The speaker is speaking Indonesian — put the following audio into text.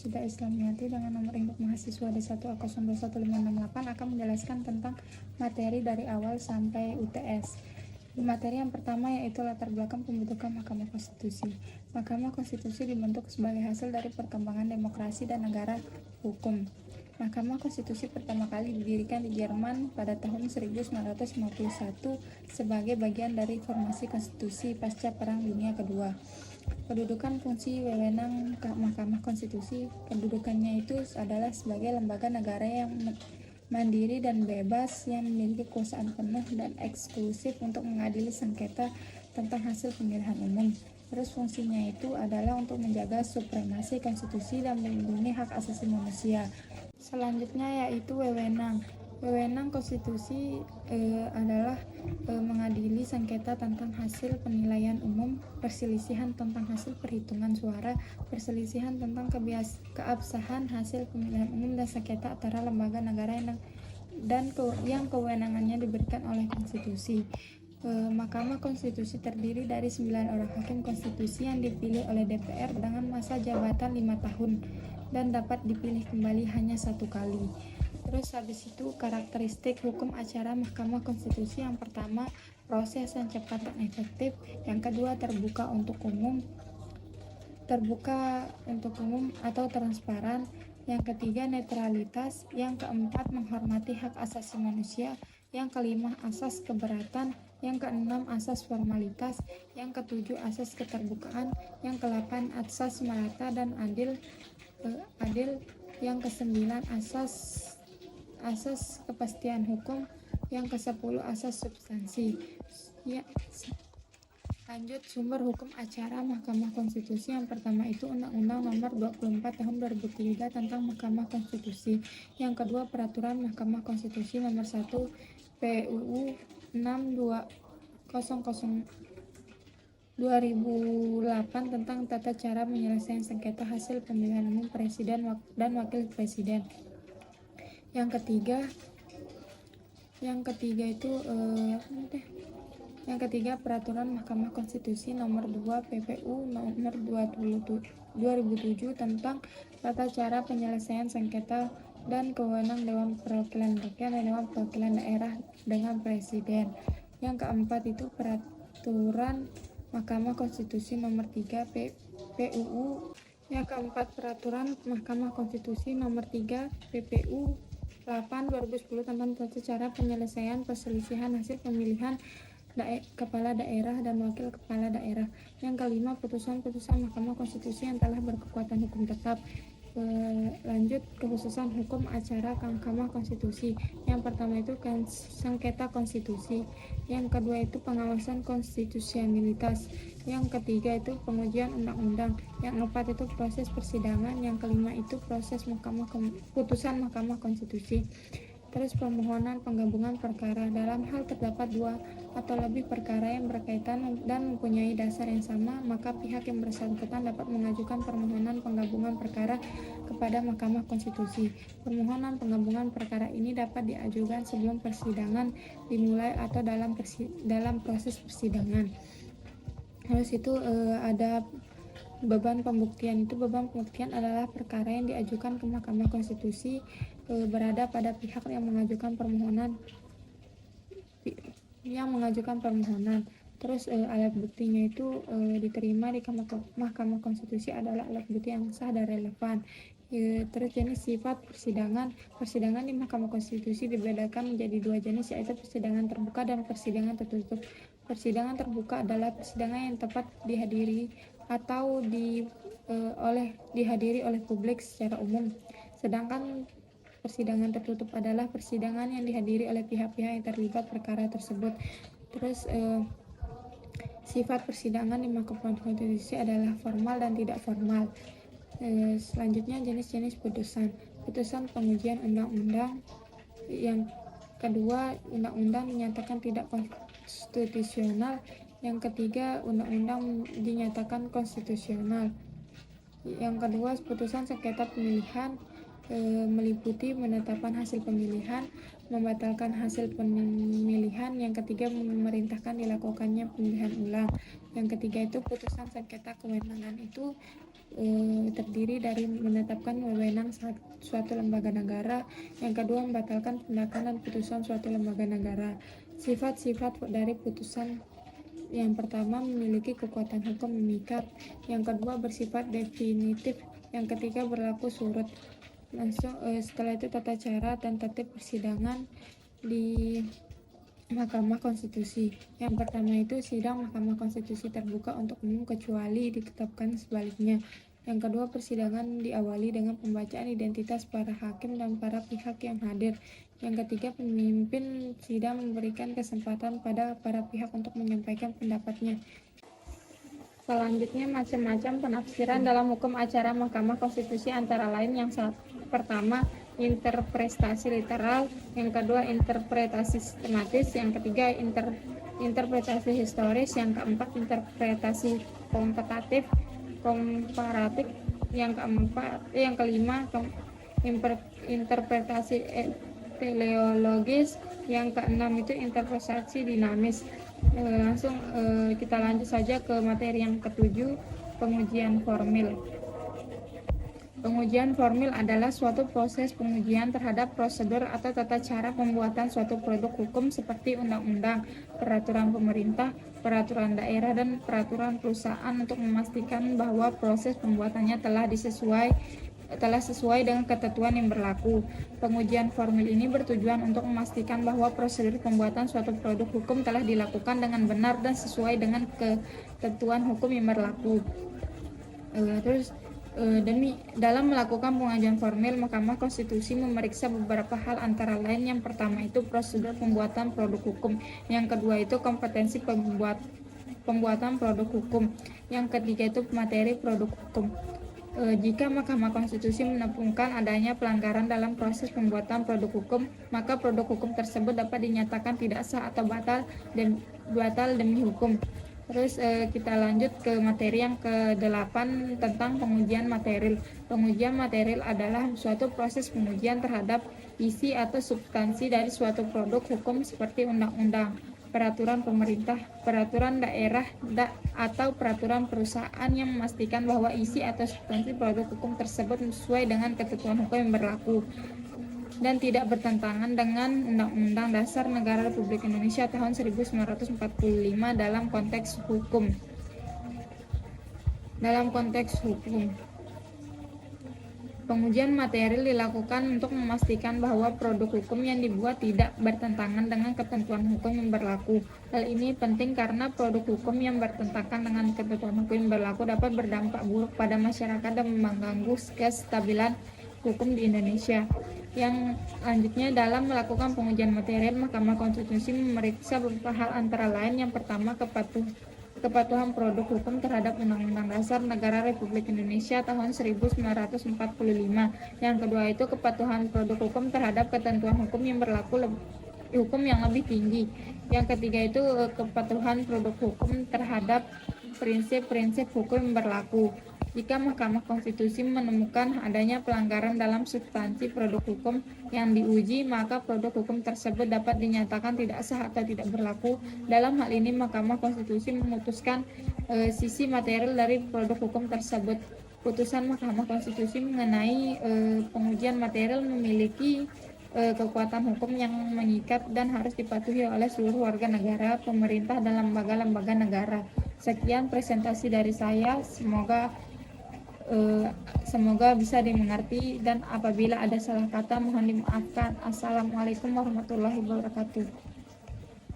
Universitas Islamiyati dengan nomor induk mahasiswa D1A021568 akan menjelaskan tentang materi dari awal sampai UTS. Materi yang pertama yaitu latar belakang pembentukan Mahkamah Konstitusi. Mahkamah Konstitusi dibentuk sebagai hasil dari perkembangan demokrasi dan negara hukum. Mahkamah Konstitusi pertama kali didirikan di Jerman pada tahun 1951 sebagai bagian dari formasi konstitusi pasca Perang Dunia Kedua. Kedudukan fungsi wewenang Mahkamah Konstitusi, kedudukannya itu adalah sebagai lembaga negara yang mandiri dan bebas yang memiliki kekuasaan penuh dan eksklusif untuk mengadili sengketa tentang hasil pemilihan umum. Terus fungsinya itu adalah untuk menjaga supremasi konstitusi dan melindungi hak asasi manusia. Selanjutnya yaitu wewenang. Wewenang konstitusi adalah mengadili sengketa tentang hasil penilaian umum, perselisihan tentang hasil perhitungan suara, perselisihan tentang keabsahan hasil pemilihan umum, dan sengketa antara lembaga negara yang kewenangannya diberikan oleh konstitusi. Mahkamah Konstitusi terdiri dari 9 orang hakim konstitusi yang dipilih oleh DPR dengan masa jabatan 5 tahun dan dapat dipilih kembali hanya 1 kali. Terus habis itu karakteristik hukum acara Mahkamah Konstitusi: yang pertama, proses yang cepat dan efektif; yang kedua, terbuka untuk umum atau transparan; yang ketiga, netralitas; yang keempat, menghormati hak asasi manusia; yang kelima, asas keberatan; yang keenam, asas formalitas; yang ketujuh, asas keterbukaan; yang kedelapan, asas merata dan adil; yang kesembilan, asas kepastian hukum; yang ke-10, asas substansi. Lanjut, sumber hukum acara Mahkamah Konstitusi. Yang pertama itu Undang-Undang Nomor 24 Tahun 2003 tentang Mahkamah Konstitusi. Yang kedua, Peraturan Mahkamah Konstitusi Nomor 1 PUU 6/2008 tentang tata cara penyelesaian sengketa hasil pemilihan umum presiden dan wakil presiden. Yang ketiga Peraturan Mahkamah Konstitusi Nomor 2 PPU Nomor 2007 tentang tata cara penyelesaian sengketa dan kewenangan Dewan Perwakilan Rakyat dan Dewan Perwakilan Daerah dengan Presiden. Yang keempat itu Peraturan Mahkamah Konstitusi Nomor 3 PUU. Yang keempat, Peraturan Mahkamah Konstitusi Nomor 3 PPU 8/2010 tentang tata cara penyelesaian perselisihan hasil pemilihan kepala daerah dan wakil kepala daerah. Yang kelima, putusan-putusan Mahkamah Konstitusi yang telah berkekuatan hukum tetap. Lanjut, kekhususan hukum acara Mahkamah Konstitusi. Yang pertama itu sengketa konstitusi. Yang kedua itu pengawasan konstitusionalitas. Yang ketiga itu pengujian undang-undang. Yang keempat itu proses persidangan. Yang kelima itu proses putusan Mahkamah Konstitusi. Terus permohonan penggabungan perkara. Dalam hal terdapat 2 atau lebih perkara yang berkaitan dan mempunyai dasar yang sama, maka pihak yang bersangkutan dapat mengajukan permohonan penggabungan perkara kepada Mahkamah Konstitusi. Permohonan penggabungan perkara ini dapat diajukan sebelum persidangan dimulai atau dalam proses persidangan. Terus itu ada beban pembuktian. Beban pembuktian adalah perkara yang diajukan ke Mahkamah Konstitusi berada pada pihak yang mengajukan permohonan. Terus alat buktinya itu diterima di Mahkamah Konstitusi adalah alat bukti yang sah dan relevan. Terus jenis sifat persidangan. Persidangan di Mahkamah Konstitusi dibedakan menjadi 2 jenis, yaitu persidangan terbuka dan persidangan tertutup. Persidangan terbuka adalah persidangan yang tepat dihadiri atau dihadiri oleh publik secara umum. Sedangkan persidangan tertutup adalah persidangan yang dihadiri oleh pihak-pihak yang terlibat perkara tersebut. Terus sifat persidangan di Mahkamah Konstitusi adalah formal dan tidak formal. Selanjutnya jenis-jenis putusan. Putusan pengujian undang-undang. Yang kedua, undang-undang dinyatakan tidak konstitusional. Yang ketiga, undang-undang dinyatakan konstitusional. Yang kedua, putusan sengketa pemilihan. meliputi menetapkan hasil pemilihan, membatalkan hasil pemilihan, yang ketiga memerintahkan dilakukannya pemilihan ulang, yang ketiga itu putusan sengketa kewenangan itu terdiri dari menetapkan wewenang suatu lembaga negara, yang kedua membatalkan tindakan dan putusan suatu lembaga negara. Sifat-sifat dari putusan: yang pertama, memiliki kekuatan hukum memikat, yang kedua bersifat definitif, yang ketiga berlaku surut. Setelah itu tata cara dan tertib persidangan di Mahkamah Konstitusi. Yang pertama itu sidang Mahkamah Konstitusi terbuka untuk umum kecuali ditetapkan sebaliknya. Yang kedua, persidangan diawali dengan pembacaan identitas para hakim dan para pihak yang hadir. Yang ketiga, pemimpin sidang memberikan kesempatan pada para pihak untuk menyampaikan pendapatnya. Selanjutnya, macam-macam penafsiran dalam hukum acara Mahkamah Konstitusi, antara lain yang pertama, interpretasi literal, yang kedua interpretasi sistematis, yang ketiga interpretasi historis, yang keempat interpretasi komparatif, yang kelima interpretasi teleologis, yang keenam itu interpretasi dinamis. Kita lanjut saja ke materi yang ketujuh, pengujian formil. Pengujian formil adalah suatu proses pengujian terhadap prosedur atau tata cara pembuatan suatu produk hukum seperti undang-undang, peraturan pemerintah, peraturan daerah, dan peraturan perusahaan untuk memastikan bahwa proses pembuatannya telah sesuai dengan ketentuan yang berlaku. Pengujian formil ini bertujuan untuk memastikan bahwa prosedur pembuatan suatu produk hukum telah dilakukan dengan benar dan sesuai dengan ketentuan hukum yang berlaku. Dalam melakukan pengujian formil, Mahkamah Konstitusi memeriksa beberapa hal, antara lain yang pertama itu prosedur pembuatan produk hukum, yang kedua itu kompetensi pembuatan produk hukum, yang ketiga itu materi produk hukum. Jika Mahkamah Konstitusi menemukan adanya pelanggaran dalam proses pembuatan produk hukum, maka produk hukum tersebut dapat dinyatakan tidak sah atau batal demi hukum. Kita lanjut ke materi yang ke-8 tentang pengujian material. Pengujian material adalah suatu proses pengujian terhadap isi atau substansi dari suatu produk hukum seperti undang-undang, peraturan pemerintah, peraturan daerah, atau peraturan perusahaan, yang memastikan bahwa isi atau substansi produk hukum tersebut sesuai dengan ketentuan hukum yang berlaku dan tidak bertentangan dengan Undang-Undang Dasar Negara Republik Indonesia tahun 1945 dalam konteks hukum. Pengujian material dilakukan untuk memastikan bahwa produk hukum yang dibuat tidak bertentangan dengan ketentuan hukum yang berlaku. Hal ini penting karena produk hukum yang bertentangan dengan ketentuan hukum yang berlaku dapat berdampak buruk pada masyarakat dan mengganggu kestabilan hukum di Indonesia. Yang selanjutnya, dalam melakukan pengujian material, Mahkamah Konstitusi memeriksa beberapa hal, antara lain yang pertama kepatuhan produk hukum terhadap Undang-Undang Dasar Negara Republik Indonesia tahun 1945. Yang kedua itu kepatuhan produk hukum terhadap ketentuan hukum yang berlaku hukum yang lebih tinggi. Yang ketiga itu kepatuhan produk hukum terhadap prinsip-prinsip hukum yang berlaku. Jika Mahkamah Konstitusi menemukan adanya pelanggaran dalam substansi produk hukum yang diuji, maka produk hukum tersebut dapat dinyatakan tidak sah atau tidak berlaku. Dalam hal ini, Mahkamah Konstitusi memutuskan sisi material dari produk hukum tersebut. Putusan Mahkamah Konstitusi mengenai pengujian material memiliki kekuatan hukum yang mengikat dan harus dipatuhi oleh seluruh warga negara, pemerintah, dan lembaga-lembaga negara. Sekian presentasi dari saya, semoga bisa dimengerti, dan apabila ada salah kata mohon dimaafkan. Assalamualaikum warahmatullahi wabarakatuh.